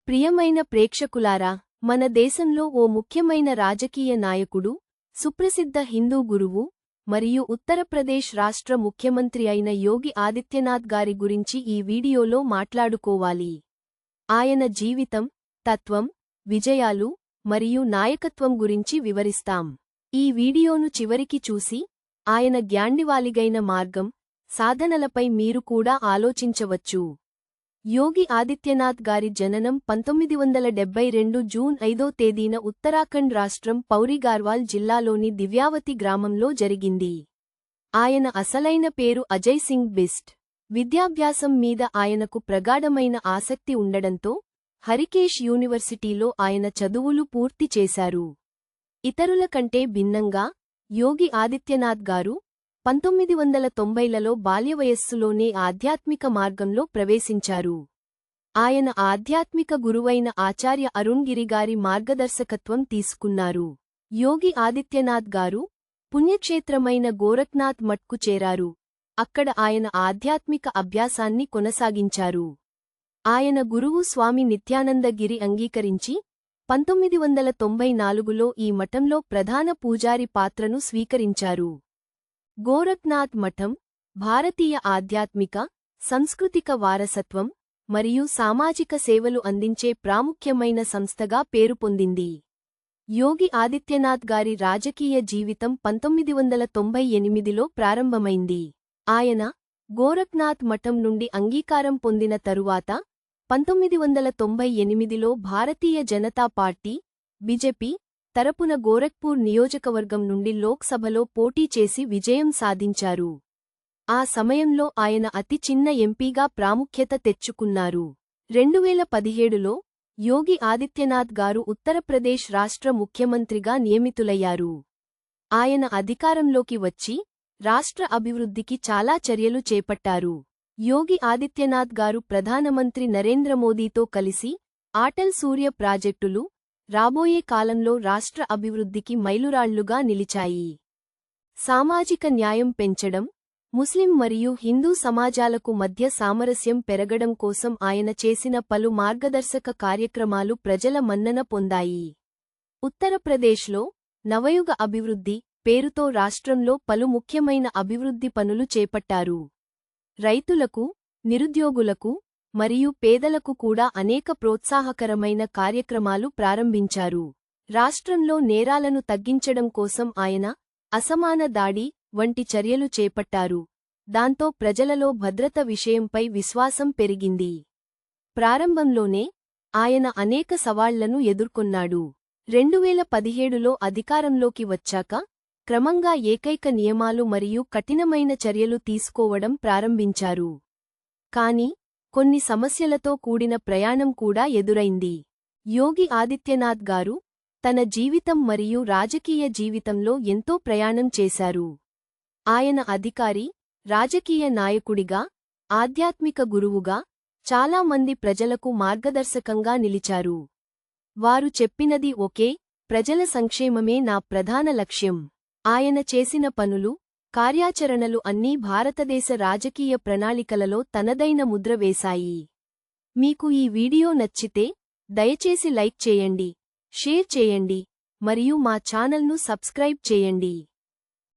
ప్రియమైన ప్రేక్షకులారా, మన దేశంలో ఓ ముఖ్యమైన రాజకీయ నాయకుడు, సుప్రసిద్ధ హిందూ గురువు, మరియు ఉత్తరప్రదేశ్ రాష్ట్ర ముఖ్యమంత్రి అయిన యోగి ఆదిత్యనాథ్ గారి గురించి ఈ వీడియోలో మాట్లాడుకోవాలి. ఆయన జీవితం, తత్వం, విజయాలు, మరియు నాయకత్వం గురించి వివరిస్తాం. ఈ వీడియోను చివరికి చూసి, ఆయన గ్యాండివాలిగైన మార్గం, సాధనలపై మీరు కూడా ఆలోచించవచ్చు. యోగి ఆదిత్యనాథ్ గారి జననం 1972 జూన్ 5వ తేదీన ఉత్తరాఖండ్ రాష్ట్రం పౌరి గార్వాల్ జిల్లాలోని దివ్యావతి గ్రామంలో జరిగింది. ఆయన అసలైన పేరు అజయ్ సింగ్ బిస్ట్. విద్యాభ్యాసం మీద ఆయనకు ప్రగాఢమైన ఆసక్తి ఉండడంతో హరికేష్ యూనివర్సిటీలో ఆయన చదువులు పూర్తి చేశారు. ఇతరుల కంటే భిన్నంగా, యోగి ఆదిత్యనాథ్ గారు 1990లలో బాల్యవయస్సులోనే ఆధ్యాత్మిక మార్గంలో ప్రవేశించారు. ఆయన ఆధ్యాత్మిక గురువైన ఆచార్య అరుణ్ గిరి గారి మార్గదర్శకత్వం తీసుకున్నారు. యోగి ఆదిత్యనాథ్ గారు పుణ్యక్షేత్రమైన గోరఖ్నాథ్ మఠ్కు చేరారు. అక్కడ ఆయన ఆధ్యాత్మిక అభ్యాసాన్ని కొనసాగించారు. ఆయన గురువు స్వామి నిత్యానంద గిరి అంగీకరించి 1994లో ఈ మఠంలో ప్రధాన పూజారి పాత్రను స్వీకరించారు. గోరఖ్నాథ్ మఠం భారతీయ ఆధ్యాత్మిక, సాంస్కృతిక వారసత్వం మరియు సామాజిక సేవలు అందించే ప్రాముఖ్యమైన సంస్థగా పేరు పొందింది. యోగి ఆదిత్యనాథ్ గారి రాజకీయ జీవితం 1998లో ప్రారంభమైంది. ఆయన గోరఖ్నాథ్ మఠం నుండి అంగీకారం పొందిన తరువాత 1998లో భారతీయ జనతా పార్టీ బీజేపీ తరపున గోరఖ్పూర్ నియోజకవర్గం నుండి లోక్సభలో పోటీ చేసి విజయం సాధించారు. ఆ సమయంలో ఆయన అతి చిన్న ఎంపీగా ప్రాముఖ్యత తెచ్చుకున్నారు. 2017లో యోగి ఆదిత్యనాథ్ గారు ఉత్తరప్రదేశ్ రాష్ట్ర ముఖ్యమంత్రిగా నియమితులయ్యారు. ఆయన అధికారంలోకి వచ్చి రాష్ట్ర అభివృద్ధికి చాలా చర్యలు చేపట్టారు. యోగి ఆదిత్యనాథ్ గారు ప్రధానమంత్రి నరేంద్ర మోదీతో కలిసి అటల్ సూర్య ప్రాజెక్టులు రాబోయే కాలంలో రాష్ట్ర అభివృద్ధికి మైలురాళ్లుగా నిలిచాయి. సామాజిక న్యాయం పెంచడం, ముస్లిం మరియు హిందూ సమాజాలకు మధ్య సామరస్యం పెరగడం కోసం ఆయన చేసిన పలు మార్గదర్శక కార్యక్రమాలు ప్రజల మన్నన పొందాయి. ఉత్తరప్రదేశ్లో నవయుగ అభివృద్ధి పేరుతో రాష్ట్రంలో పలు ముఖ్యమైన అభివృద్ధి పనులు చేపట్టారు. రైతులకు, నిరుద్యోగులకు మరియు పేదలకు కూడా అనేక ప్రోత్సాహకరమైన కార్యక్రమాలు ప్రారంభించారు. రాష్ట్రంలో నేరాలను తగ్గించడం కోసం ఆయన అసమాన దాడి వంటి చర్యలు చేపట్టారు. దాంతో ప్రజలలో భద్రత విషయంపై విశ్వాసం పెరిగింది. ప్రారంభంలోనే ఆయన అనేక సవాళ్లను ఎదుర్కొన్నాడు. 2017లో అధికారంలోకి వచ్చాక క్రమంగా ఏకైక నియమాలు మరియు కఠినమైన చర్యలు తీసుకోవడం ప్రారంభించారు. కాని కొన్ని సమస్యలతో కూడిన ప్రయాణం కూడా ఎదురైంది. యోగి ఆదిత్యనాథ్ గారు తన జీవితం మరియు రాజకీయ జీవితంలో ఎంతో ప్రయాణం చేశారు. ఆయన అధికారి, రాజకీయ నాయకుడిగా, ఆధ్యాత్మిక గురువుగా చాలా మంది ప్రజలకు మార్గదర్శకంగా నిలిచారు. వారు చెప్పినది ఒకే, ప్రజల సంక్షేమమే నా ప్రధాన లక్ష్యం. ఆయన చేసిన పనులు, కార్యాచరణలు అన్నీ భారతదేశ రాజకీయ ప్రణాళికలలో తనదైన ముద్ర వేశాయి. మీకు ఈ వీడియో నచ్చితే దయచేసి లైక్ చేయండి, షేర్ చేయండి, మరియు మా ఛానల్ను సబ్స్క్రైబ్ చేయండి.